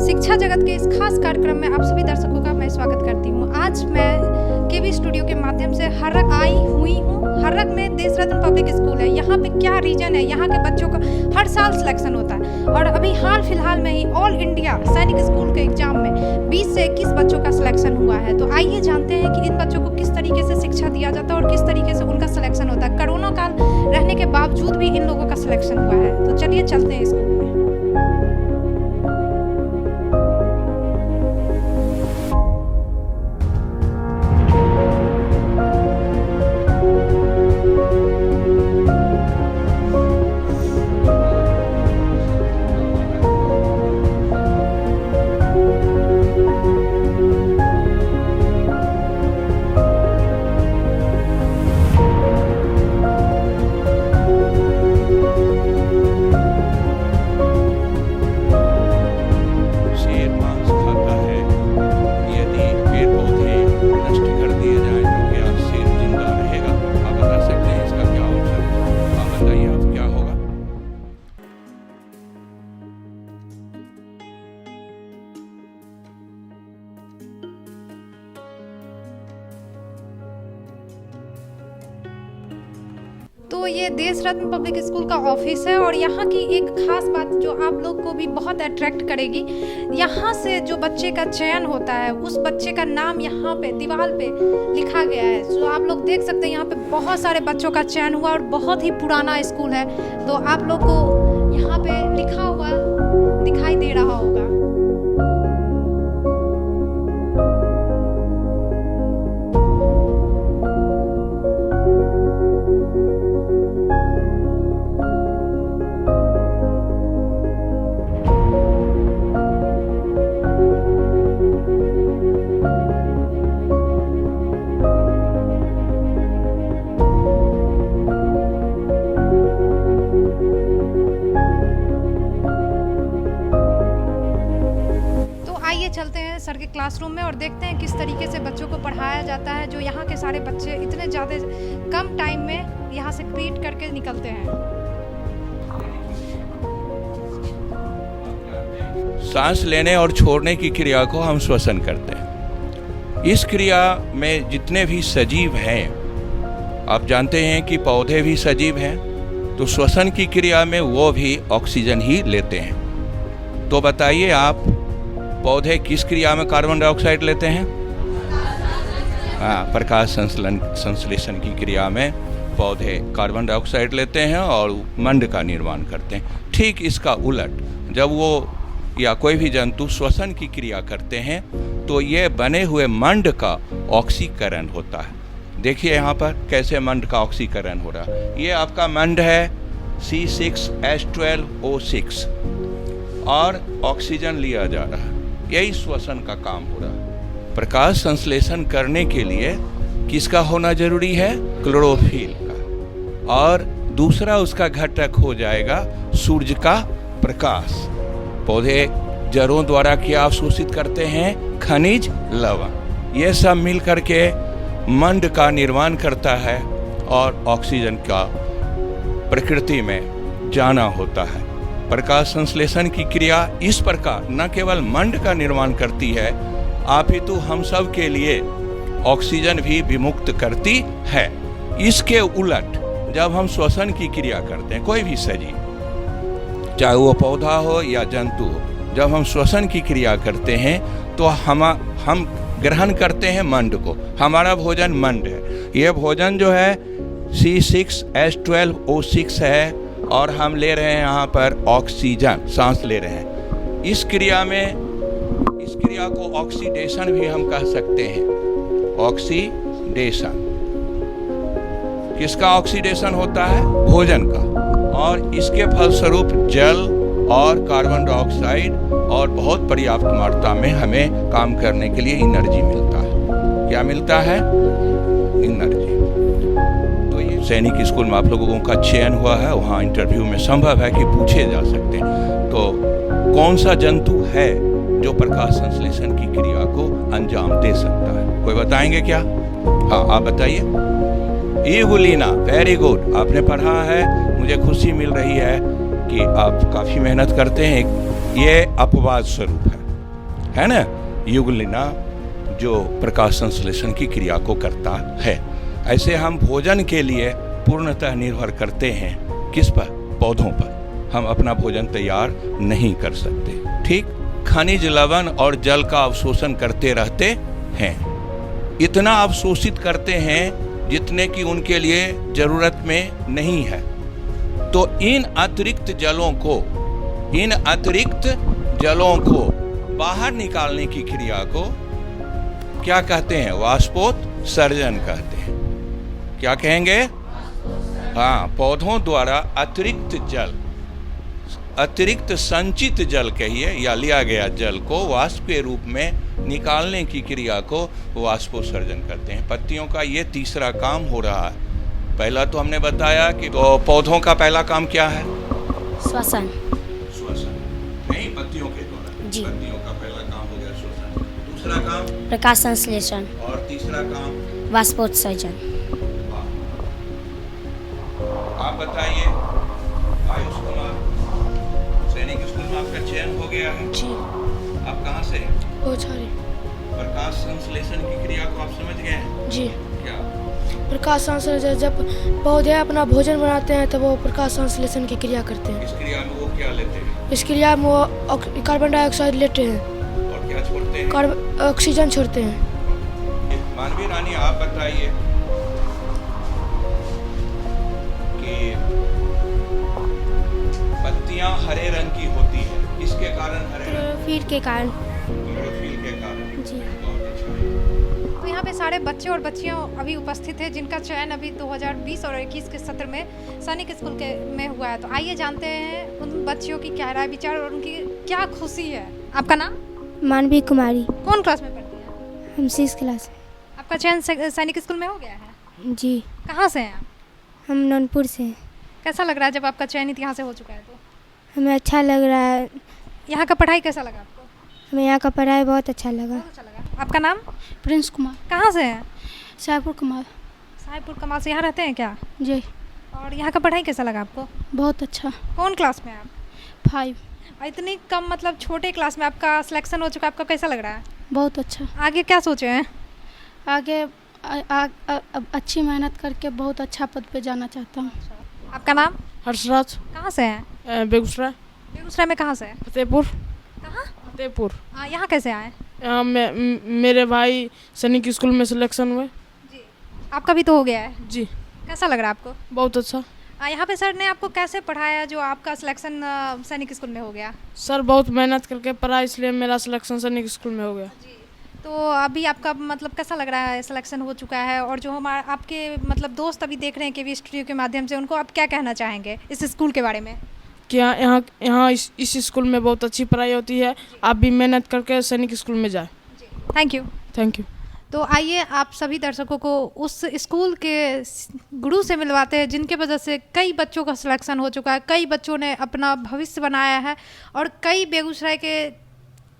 शिक्षा जगत के इस खास कार्यक्रम में आप सभी दर्शकों का मैं स्वागत करती हूँ। आज मैं केवी स्टूडियो के माध्यम से हर्रक आई हुई हूँ। हर्रक में देश रत्न पब्लिक स्कूल है। यहाँ पे क्या रीजन है, यहाँ के बच्चों का हर साल सिलेक्शन होता है और अभी हाल फिलहाल में ही ऑल इंडिया सैनिक स्कूल के एग्जाम में 20 से 21 बच्चों का सिलेक्शन हुआ है। तो आइए जानते हैं कि इन बच्चों को किस तरीके से शिक्षा दिया जाता है और किस तरीके से उनका सिलेक्शन होता है। कोरोना काल रहने के बावजूद भी इन लोगों का सिलेक्शन हुआ है। तो चलिए चलते हैं स्कूल में। तो ये देश रत्न पब्लिक स्कूल का ऑफिस है और यहाँ की एक खास बात जो आप लोग को भी बहुत अट्रैक्ट करेगी, यहाँ से जो बच्चे का चयन होता है उस बच्चे का नाम यहाँ पे दीवार पे लिखा गया है। जो आप लोग देख सकते हैं यहाँ पे बहुत सारे बच्चों का चयन हुआ और बहुत ही पुराना स्कूल है। तो आप लोग को यहाँ पे लिखा हुआ दिखाई दे रहा होगा। चलते हैं सर के क्लासरूम में और देखते हैं किस तरीके से बच्चों को पढ़ाया जाता है। जो यहाँ के सारे बच्चे इतने ज़्यादा कम टाइम में यहाँ से क्रिएट करके निकलते हैं। सांस लेने और छोड़ने की क्रिया को हम श्वसन कहते हैं। इस क्रिया में जितने भी सजीव हैं, आप जानते हैं कि पौधे भी सजीव हैं, तो श्वसन की क्रिया में वो भी ऑक्सीजन ही लेते हैं। तो बताइए आप, पौधे किस क्रिया में कार्बन डाइऑक्साइड लेते हैं? प्रकाश संश्लेषण की क्रिया में पौधे कार्बन डाइऑक्साइड लेते हैं और मंड का निर्माण करते हैं। ठीक इसका उलट, जब वो या कोई भी जंतु श्वसन की क्रिया करते हैं तो ये बने हुए मंड का ऑक्सीकरण होता है। देखिए यहाँ पर कैसे मंड का ऑक्सीकरण हो रहा है। ये आपका मंड है C6H12O6 और ऑक्सीजन लिया जा रहा है। यही श्वसन का काम हो रहा है। प्रकाश संश्लेषण करने के लिए किसका होना जरूरी है? क्लोरोफिल का। और दूसरा उसका घटक हो जाएगा सूर्य का प्रकाश। पौधे जड़ों द्वारा क्या अवशोषित करते हैं? खनिज लवण। ये सब मिल करके मंड का निर्माण करता है और ऑक्सीजन का प्रकृति में जाना होता है। प्रकाश संश्लेषण की क्रिया इस प्रकार न केवल मंड का निर्माण करती है, अपितु हम सब के लिए ऑक्सीजन भी विमुक्त करती है। इसके उलट जब हम श्वसन की क्रिया करते हैं, कोई भी सजीव, चाहे वो पौधा हो या जंतु हो, जब हम श्वसन की क्रिया करते हैं तो हम ग्रहण करते हैं मंड को। हमारा भोजन मंड है। ये भोजन जो है C6H12O6 है और हम ले रहे हैं यहाँ पर ऑक्सीजन, सांस ले रहे हैं। इस क्रिया को ऑक्सीडेशन भी हम कह सकते हैं। ऑक्सीडेशन किसका ऑक्सीडेशन होता है? भोजन का। और इसके फलस्वरूप जल और कार्बन डाइऑक्साइड और बहुत पर्याप्त मात्रा में हमें काम करने के लिए एनर्जी मिलता है। क्या मिलता है? एनर्जी। सैनिक स्कूल में आप लोगों का चयन हुआ है, वहाँ इंटरव्यू में संभव है कि पूछे जा सकते हैं। तो कौन सा जंतु है जो प्रकाश संश्लेषण की क्रिया को अंजाम दे सकता है? कोई बताएंगे क्या? हाँ, आप बताइए। ईगुलिना। वेरी गुड, आपने पढ़ा है। मुझे खुशी मिल रही है कि आप काफ़ी मेहनत करते हैं। ये अपवाद स्वरूप है। है ना, युगलिना जो प्रकाश संश्लेषण की क्रिया को करता है। ऐसे हम भोजन के लिए पूर्णतः निर्भर करते हैं किस पर? पौधों पर। हम अपना भोजन तैयार नहीं कर सकते। ठीक, खनिज लवण और जल का अवशोषण करते रहते हैं, इतना अवशोषित करते हैं जितने की उनके लिए जरूरत में नहीं है। तो इन अतिरिक्त जलों को बाहर निकालने की क्रिया को क्या कहते हैं? वाष्पोत्सर्जन कहते हैं। क्या कहेंगे? हाँ, पौधों द्वारा अतिरिक्त संचित जल कहिए या लिया गया जल को वाष्प के रूप में निकालने की क्रिया को वाष्पोत्सर्जन करते हैं। पत्तियों का ये तीसरा काम हो रहा है। पहला तो हमने बताया कि तो पौधों का पहला काम क्या है? श्वसन। नहीं, पत्तियों के द्वारा जी। पत्तियों का पहला काम हो गया श्वसन। दूसरा काम प्रकाश संश्लेषण। और तीसरा काम वाष्पोत्सर्जन। आप बताइए आयुष कुमार, सैनिक स्कूल में आपका चयन हो गया है। जी। आप कहाँ से हैं? ओछारी। प्रकाश संश्लेषण की क्रिया को आप समझ गए हैं? जी। क्या? प्रकाश संश्लेषण, जब पौधे अपना भोजन बनाते हैं तब वो प्रकाश संश्लेषण की क्रिया करते हैं। इस क्रिया में वो क्या लेते हैं? इस क्रिया में वो कार्बन डाइऑक्साइड लेते हैं और क्या छोड़ते हैं? ऑक्सीजन छोड़ते हैं। मानवी रानी, आप बताइए कि पत्तियां हरे रंग की होती है, किसके कारण हरे रंग? क्लोरोफिल के कारण। क्लोरोफिल के कारण। जी। बहुत अच्छा। तो यहाँ पे सारे बच्चे और बच्चियाँ अभी उपस्थित हैं जिनका चयन अभी 2020 और 21 के सत्र में सैनिक स्कूल के में हुआ है। तो आइए जानते हैं उन बच्चियों की क्या राय विचार और उनकी क्या खुशी है। आपका नाम? मानवी कुमारी। कौन क्लास में पढ़ती हैं? हम 6 क्लास। आपका चयन सैनिक स्कूल में हो गया है? जी। कहाँ से हैं आप? हम नौनपुर से हैं। कैसा लग रहा है जब आपका चयनित यहाँ से हो चुका है? तो हमें अच्छा लग रहा है। यहाँ का पढ़ाई कैसा लगा आपको? हमें यहाँ का पढ़ाई बहुत अच्छा लगा। बहुत अच्छा लगा। आपका नाम? प्रिंस कुमार। कहाँ से हैं? साहपुर कुमार। साहिबपुर कमाल से। यहाँ रहते हैं क्या? जी। और यहाँ का पढ़ाई कैसा लगा आपको? बहुत अच्छा। कौन क्लास में हैं आप? 5। और इतनी कम मतलब छोटे क्लास में आपका सिलेक्शन हो चुका है, आपका कैसा लग रहा है? बहुत अच्छा। आगे क्या सोचे हैं? आगे अच्छी मेहनत करके बहुत अच्छा पद पे जाना चाहता हूँ। आपका नाम? हर्षराज। कहाँ से हैं? बेगूसराय। बेगूसराय में कहाँ से? फतेहपुर। कहाँ? फतेहपुर। यहाँ कैसे आए? यहाँ मेरे भाई सैनिक स्कूल में सिलेक्शन हुए। जी। आपका भी तो हो गया है? जी। कैसा लग रहा है आपको? बहुत अच्छा। यहाँ पे सर ने आपको कैसे पढ़ाया जो आपका सिलेक्शन सैनिक स्कूल में हो गया? सर बहुत मेहनत करके पढ़ा, इसलिए मेरा सिलेक्शन सैनिक स्कूल में हो गया। जी। तो अभी आपका मतलब कैसा लग रहा है? सिलेक्शन हो चुका है और जो हमारे आपके मतलब दोस्त अभी देख रहे हैं केवी स्टूडियो के माध्यम से, उनको आप क्या कहना चाहेंगे इस स्कूल के बारे में? कि यहाँ इस स्कूल में बहुत अच्छी पढ़ाई होती है। आप भी मेहनत करके सैनिक स्कूल में जाए। Thank you. Thank you. तो आइए आप सभी दर्शकों को उस स्कूल के गुरु से मिलवाते हैं जिनके वजह से कई बच्चों का सिलेक्शन हो चुका है, कई बच्चों ने अपना भविष्य बनाया है और कई बेगूसराय के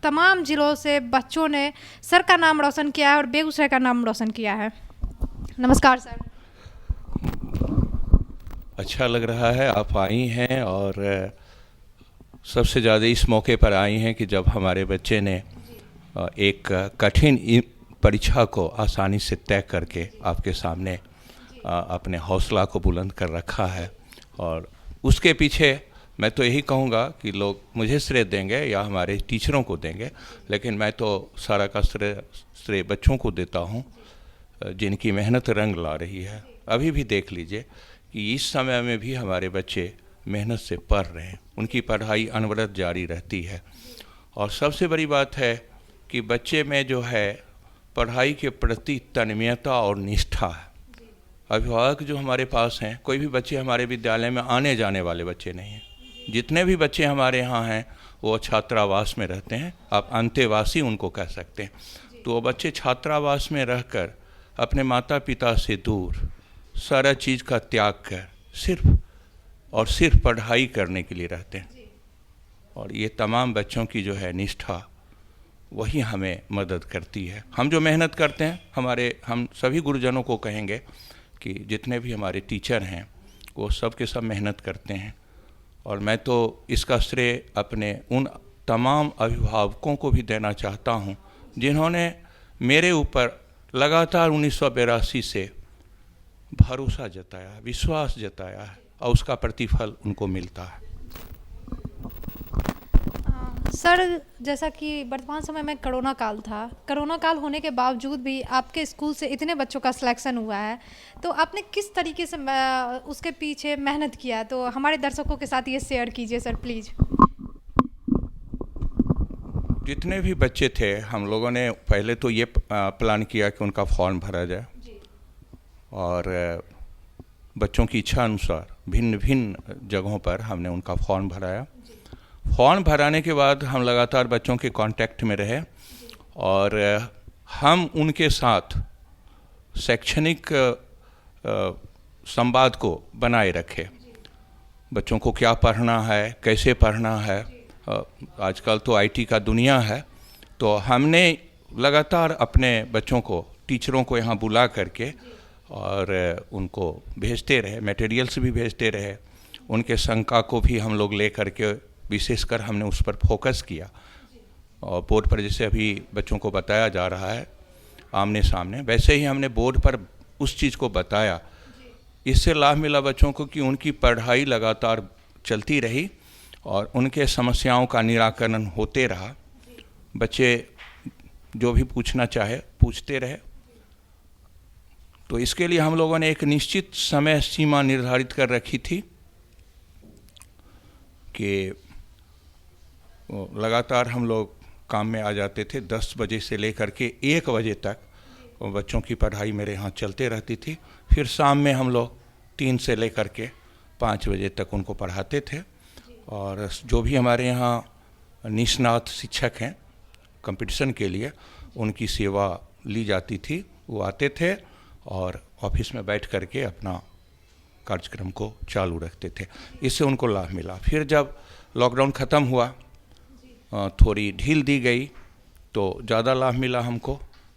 तमाम ज़िलों से बच्चों ने सर का नाम रोशन किया है और बेगूसराय का नाम रोशन किया है। नमस्कार सर। अच्छा लग रहा है आप आई हैं, और सबसे ज़्यादा इस मौके पर आई हैं कि जब हमारे बच्चे ने एक कठिन परीक्षा को आसानी से तय करके आपके सामने अपने हौसला को बुलंद कर रखा है। और उसके पीछे मैं तो यही कहूँगा कि लोग मुझे श्रेय देंगे या हमारे टीचरों को देंगे, लेकिन मैं तो सारा का श्रेय बच्चों को देता हूँ जिनकी मेहनत रंग ला रही है। अभी भी देख लीजिए कि इस समय में भी हमारे बच्चे मेहनत से पढ़ रहे हैं, उनकी पढ़ाई अनवरत जारी रहती है। और सबसे बड़ी बात है कि बच्चे में जो है पढ़ाई के प्रति तन्मयता और निष्ठा है। अभिभावक जो हमारे पास हैं, कोई भी बच्चे हमारे विद्यालय में आने जाने वाले बच्चे नहीं हैं। जितने भी बच्चे हमारे यहाँ हैं वो छात्रावास में रहते हैं, आप अंतेवासी उनको कह सकते हैं। तो वो बच्चे छात्रावास में रहकर अपने माता पिता से दूर सारा चीज़ का त्याग कर सिर्फ पढ़ाई करने के लिए रहते हैं। और ये तमाम बच्चों की जो है निष्ठा वही हमें मदद करती है। हम जो मेहनत करते हैं, हम सभी गुरुजनों को कहेंगे कि जितने भी हमारे टीचर हैं वो सब के सब मेहनत करते हैं। और मैं तो इसका श्रेय अपने उन तमाम अभिभावकों को भी देना चाहता हूँ जिन्होंने मेरे ऊपर लगातार 1982 से भरोसा जताया, विश्वास जताया है और उसका प्रतिफल उनको मिलता है। सर, जैसा कि वर्तमान समय में कोरोना काल था, कोरोना काल होने के बावजूद भी आपके स्कूल से इतने बच्चों का सिलेक्शन हुआ है, तो आपने किस तरीके से उसके पीछे मेहनत किया? तो हमारे दर्शकों के साथ ये शेयर कीजिए सर प्लीज़। जितने भी बच्चे थे हम लोगों ने पहले तो ये प्लान किया कि उनका फॉर्म भरा जाए और बच्चों की इच्छा अनुसार भिन्न भिन्न जगहों पर हमने उनका फॉर्म भराया। फॉर्म भराने के बाद हम लगातार बच्चों के कांटेक्ट में रहे और हम उनके साथ शैक्षणिक संवाद को बनाए रखे। बच्चों को क्या पढ़ना है, कैसे पढ़ना है, आजकल तो आईटी का दुनिया है, तो हमने लगातार अपने बच्चों को, टीचरों को यहाँ बुला करके और उनको भेजते रहे, मटेरियल्स भी भेजते रहे। उनके शंका को भी हम लोग ले करके विशेषकर हमने उस पर फोकस किया और बोर्ड पर जैसे अभी बच्चों को बताया जा रहा है आमने सामने, वैसे ही हमने बोर्ड पर उस चीज़ को बताया। इससे लाभ मिला बच्चों को कि उनकी पढ़ाई लगातार चलती रही और उनके समस्याओं का निराकरण होते रहा। बच्चे जो भी पूछना चाहे पूछते रहे। तो इसके लिए हम लोगों ने एक निश्चित समय सीमा निर्धारित कर रखी थी कि लगातार हम लोग काम में आ जाते थे। 10 बजे से लेकर के 1 बजे तक बच्चों की पढ़ाई मेरे यहाँ चलते रहती थी। फिर शाम में हम लोग 3 से लेकर के 5 बजे तक उनको पढ़ाते थे और जो भी हमारे यहाँ निष्णात शिक्षक हैं कंपटीशन के लिए, उनकी सेवा ली जाती थी। वो आते थे और ऑफिस में बैठ करके अपना कार्यक्रम को चालू रखते थे। इससे उनको लाभ मिला। फिर जब लॉकडाउन ख़त्म हुआ, थोड़ी ढील दी गई, तो ज़्यादा लाभ मिला हमको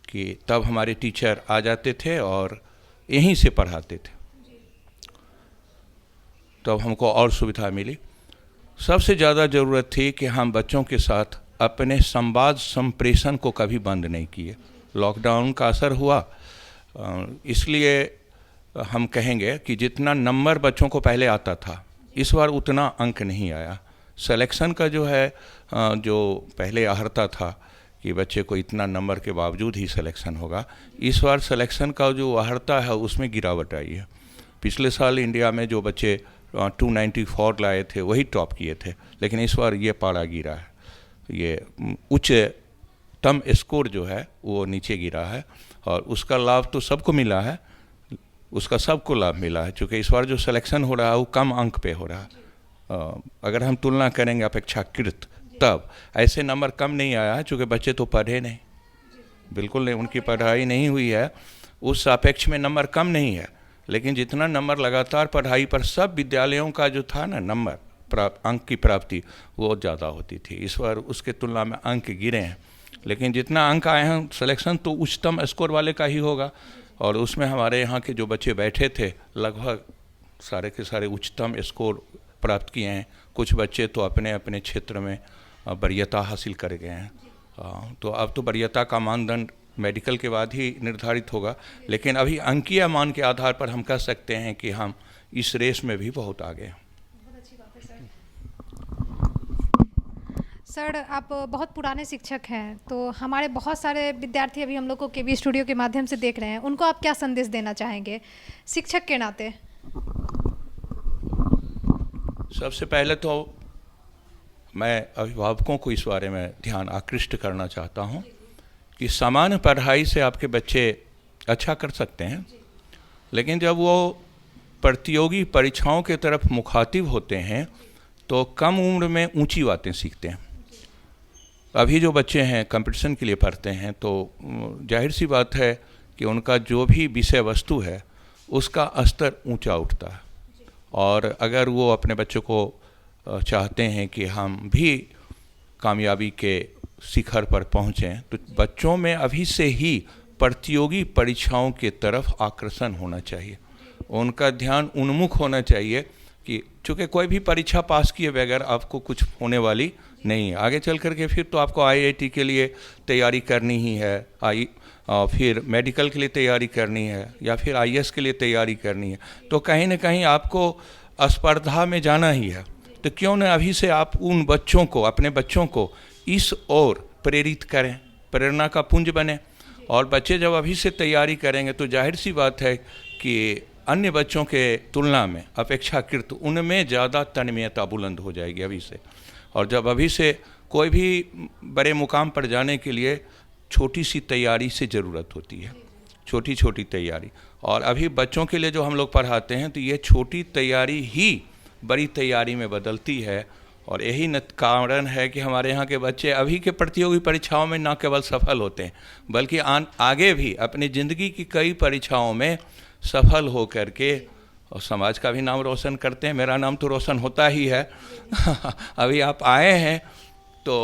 कि तब हमारे टीचर आ जाते थे और यहीं से पढ़ाते थे। तब हमको और सुविधा मिली। सबसे ज़्यादा ज़रूरत थी कि हम बच्चों के साथ अपने संवाद संप्रेषण को कभी बंद नहीं किए। लॉकडाउन का असर हुआ, इसलिए हम कहेंगे कि जितना नंबर बच्चों को पहले आता था, इस बार उतना अंक नहीं आया। सिलेक्शन का जो है, जो पहले आहरता था कि बच्चे को इतना नंबर के बावजूद ही सिलेक्शन होगा, इस बार सिलेक्शन का जो आहरता है उसमें गिरावट आई है। पिछले साल इंडिया में जो बच्चे 294 लाए थे वही टॉप किए थे, लेकिन इस बार ये पारा गिरा है। ये उच्चतम स्कोर जो है वो नीचे गिरा है और उसका लाभ तो सबको मिला है, उसका सबको लाभ मिला है। चूँकि इस बार जो सिलेक्शन हो रहा है वो कम अंक पे हो रहा है। अगर हम तुलना करेंगे अपेक्षाकृत, तब ऐसे नंबर कम नहीं आया है, चूँकि बच्चे तो पढ़े नहीं, बिल्कुल नहीं, उनकी पढ़ाई नहीं हुई है, उस सापेक्ष में नंबर कम नहीं है। लेकिन जितना नंबर लगातार पढ़ाई पर सब विद्यालयों का जो था ना नंबर अंक की प्राप्ति, वो ज़्यादा होती थी। इस बार उसके तुलना में अंक गिरे हैं, लेकिन जितना अंक आए हैं सिलेक्शन तो उच्चतम स्कोर वाले का ही होगा। और उसमें हमारे यहाँ के जो बच्चे बैठे थे लगभग सारे के सारे उच्चतम स्कोर प्राप्त किए हैं। कुछ बच्चे तो अपने अपने क्षेत्र में वरीयता हासिल कर गए हैं। तो अब तो वरीयता का मानदंड मेडिकल के बाद ही निर्धारित होगा, लेकिन अभी अंकीय मान के आधार पर हम कह सकते हैं कि हम इस रेस में भी बहुत आगे हैं। सर, आप बहुत पुराने शिक्षक हैं, तो हमारे बहुत सारे विद्यार्थी अभी हम लोग को केवी स्टूडियो के माध्यम से देख रहे हैं, उनको आप क्या संदेश देना चाहेंगे शिक्षक के नाते? सबसे पहले तो मैं अभिभावकों को इस बारे में ध्यान आकृष्ट करना चाहता हूं कि सामान्य पढ़ाई से आपके बच्चे अच्छा कर सकते हैं, लेकिन जब वो प्रतियोगी परीक्षाओं के तरफ मुखातिब होते हैं तो कम उम्र में ऊंची बातें सीखते हैं। अभी जो बच्चे हैं कंपटीशन के लिए पढ़ते हैं, तो जाहिर सी बात है कि उनका जो भी विषय वस्तु है उसका स्तर ऊंचा उठता है। और अगर वो अपने बच्चों को चाहते हैं कि हम भी कामयाबी के शिखर पर पहुँचें, तो बच्चों में अभी से ही प्रतियोगी परीक्षाओं के तरफ आकर्षण होना चाहिए। उनका ध्यान उन्मुख होना चाहिए कि चूँकि कोई भी परीक्षा पास किए बगैर आपको कुछ होने वाली नहीं, आगे चल करके फिर तो आपको आईआईटी के लिए तैयारी करनी ही है, फिर मेडिकल के लिए तैयारी करनी है, या फिर आईएएस के लिए तैयारी करनी है, तो कहीं ना कहीं आपको स्पर्धा में जाना ही है। तो क्यों न अभी से आप उन बच्चों को, अपने बच्चों को इस ओर प्रेरित करें, प्रेरणा का पुंज बने। और बच्चे जब अभी से तैयारी करेंगे तो जाहिर सी बात है कि अन्य बच्चों के तुलना में अपेक्षाकृत उनमें ज़्यादा तन्मयता बुलंद हो जाएगी अभी से। और जब अभी से कोई भी बड़े मुकाम पर जाने के लिए छोटी सी तैयारी से ज़रूरत होती है, छोटी छोटी तैयारी। और अभी बच्चों के लिए जो हम लोग पढ़ाते हैं तो ये छोटी तैयारी ही बड़ी तैयारी में बदलती है। और यही कारण है कि हमारे यहाँ के बच्चे अभी के प्रतियोगी परीक्षाओं में न केवल सफल होते हैं, बल्कि आगे भी अपनी ज़िंदगी की कई परीक्षाओं में सफल हो करके और समाज का भी नाम रोशन करते हैं। मेरा नाम तो रोशन होता ही है। अभी आप आए हैं तो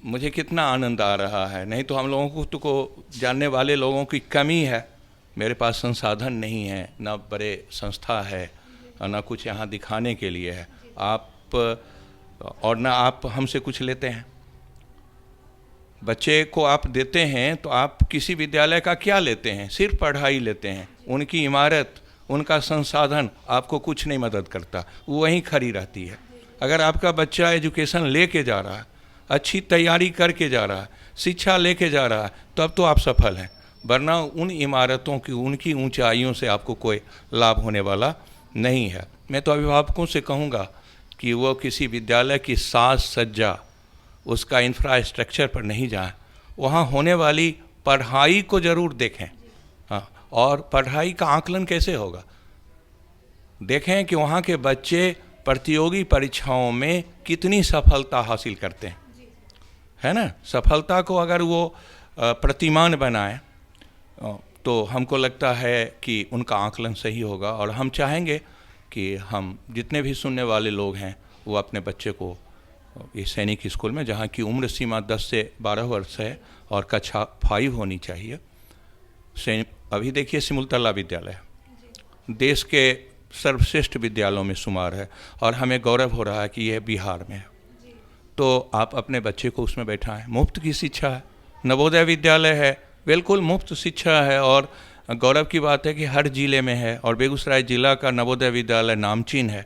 मुझे कितना आनंद आ रहा है, नहीं तो हम लोगों को जानने वाले लोगों की कमी है। मेरे पास संसाधन नहीं है, ना बड़े संस्था है और ना कुछ यहाँ दिखाने के लिए है। आप और ना आप हमसे कुछ लेते हैं। बच्चे को आप देते हैं तो आप किसी विद्यालय का क्या लेते हैं? सिर्फ पढ़ाई लेते हैं। उनकी इमारत, उनका संसाधन आपको कुछ नहीं मदद करता, वो वहीं खड़ी रहती है। अगर आपका बच्चा एजुकेशन लेके जा रहा है, अच्छी तैयारी करके जा रहा है, शिक्षा लेके जा रहा है, तब तो आप सफल हैं। वरना उन इमारतों की, उनकी ऊंचाइयों से आपको कोई लाभ होने वाला नहीं है। मैं तो अभिभावकों से कहूँगा कि वो किसी विद्यालय की साज सज्जा, उसका इंफ्रास्ट्रक्चर पर नहीं जाएं, वहाँ होने वाली पढ़ाई को ज़रूर देखें। हाँ, और पढ़ाई का आकलन कैसे होगा? देखें कि वहाँ के बच्चे प्रतियोगी परीक्षाओं में कितनी सफलता हासिल करते हैं, है ना। सफलता को अगर वो प्रतिमान बनाएं तो हमको लगता है कि उनका आकलन सही होगा। और हम चाहेंगे कि हम जितने भी सुनने वाले लोग हैं वो अपने बच्चे को ये सैनिक स्कूल में, जहाँ की उम्र सीमा 10 से 12 वर्ष है और कक्षा 5 होनी चाहिए। अभी देखिए सिमुलतला विद्यालय देश के सर्वश्रेष्ठ विद्यालयों में शुमार है और हमें गौरव हो रहा है कि यह बिहार में है। तो आप अपने बच्चे को उसमें बैठाएं। मुफ्त की शिक्षा है, नवोदय विद्यालय है, बिल्कुल मुफ्त शिक्षा है। और गौरव की बात है कि हर ज़िले में है और बेगूसराय ज़िला का नवोदय विद्यालय नामचीन है।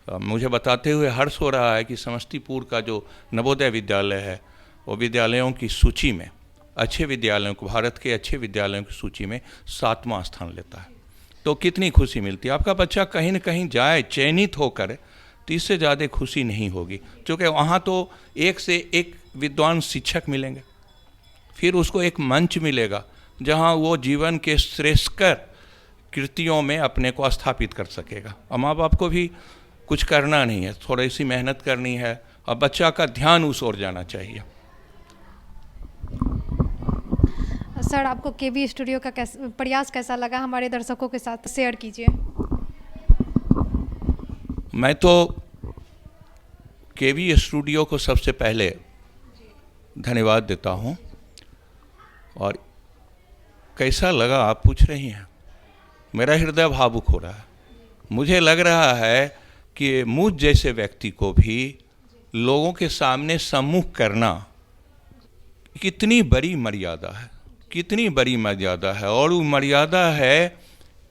मुझे बताते हुए हर्ष हो रहा है कि समस्तीपुर का जो नवोदय विद्यालय है वो विद्यालयों की सूची में, अच्छे विद्यालयों को, भारत के अच्छे विद्यालयों की सूची में 7वां स्थान लेता है। तो कितनी खुशी मिलती है। आपका बच्चा कहीं न कहीं जाए चयनित होकर तो इससे ज़्यादा खुशी नहीं होगी, क्योंकि वहाँ तो एक से एक विद्वान शिक्षक मिलेंगे, फिर उसको एक मंच मिलेगा जहाँ वो जीवन के श्रेष्ठकर कृतियों में अपने को स्थापित कर सकेगा। और माँ बाप को भी कुछ करना नहीं है, थोड़ी सी मेहनत करनी है और बच्चा का ध्यान उस ओर जाना चाहिए। सर, आपको केवी स्टूडियो का प्रयास कैसा लगा, हमारे दर्शकों के साथ शेयर कीजिए। मैं तो केवी स्टूडियो को सबसे पहले धन्यवाद देता हूँ। और कैसा लगा आप पूछ रही हैं, मेरा हृदय भावुक हो रहा है। मुझे लग रहा है कि मुझ जैसे व्यक्ति को भी लोगों के सामने सम्मुख करना कितनी बड़ी मर्यादा है, कितनी बड़ी मर्यादा है। और वो मर्यादा है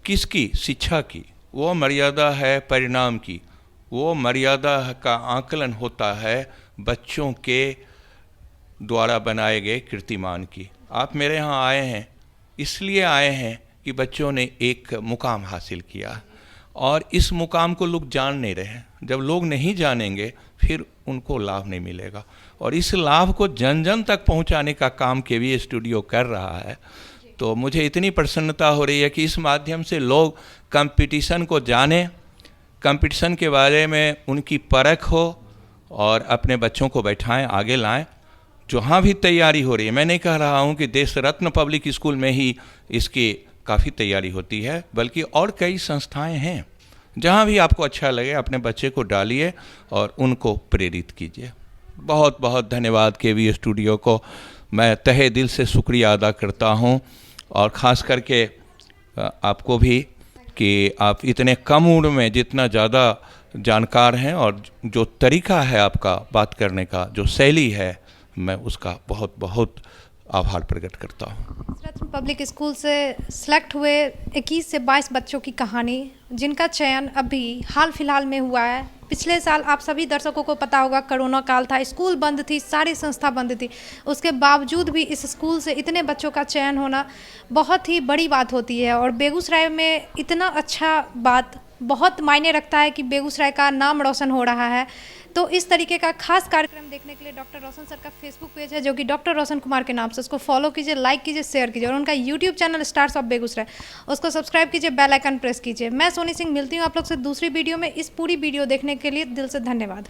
किसकी? शिक्षा की। वो मर्यादा है परिणाम की। वो मर्यादा का आकलन होता है बच्चों के द्वारा बनाए गए कीर्तिमान की। आप मेरे यहाँ आए हैं, इसलिए आए हैं कि बच्चों ने एक मुकाम हासिल किया और इस मुकाम को लोग जान नहीं रहे। जब लोग नहीं जानेंगे फिर उनको लाभ नहीं मिलेगा। और इस लाभ को जन जन तक पहुंचाने का काम केवी स्टूडियो कर रहा है। तो मुझे इतनी प्रसन्नता हो रही है कि इस माध्यम से लोग कंपटीशन को जानें, कंपटीशन के बारे में उनकी परख हो और अपने बच्चों को बैठाएं, आगे लाएं। जहाँ भी तैयारी हो रही है, मैं नहीं कह रहा हूँ कि देश रत्न पब्लिक स्कूल में ही इसकी काफ़ी तैयारी होती है, बल्कि और कई संस्थाएं हैं। जहाँ भी आपको अच्छा लगे अपने बच्चे को डालिए और उनको प्रेरित कीजिए। बहुत बहुत धन्यवाद केवी स्टूडियो को, मैं तहे दिल से शुक्रिया अदा करता हूँ। और ख़ास करके आपको भी कि आप इतने कम उम्र में जितना ज़्यादा जानकार हैं और जो तरीका है आपका बात करने का, जो शैली है, मैं उसका बहुत बहुत आभार प्रकट करता हूँ। रत्न पब्लिक स्कूल से सेलेक्ट हुए 21 से 22 बच्चों की कहानी, जिनका चयन अभी हाल फिलहाल में हुआ है। पिछले साल आप सभी दर्शकों को पता होगा कोरोना काल था, स्कूल बंद थी, सारी संस्था बंद थी। उसके बावजूद भी इस स्कूल से इतने बच्चों का चयन होना बहुत ही बड़ी बात होती है और बेगूसराय में इतना अच्छा बात बहुत मायने रखता है कि बेगूसराय का नाम रोशन हो रहा है। तो इस तरीके का खास कार्यक्रम देखने के लिए डॉक्टर रोशन सर का फेसबुक पेज है जो कि डॉक्टर रोशन कुमार के नाम से, उसको फॉलो कीजिए, लाइक कीजिए, शेयर कीजिए और उनका YouTube channel stars of Begusarai, उसको सब्सक्राइब कीजिए, बेल आइकन प्रेस कीजिए। मैं सोनी सिंह मिलती हूँ आप लोग से दूसरी वीडियो में। इस पूरी वीडियो देखने के लिए दिल से धन्यवाद।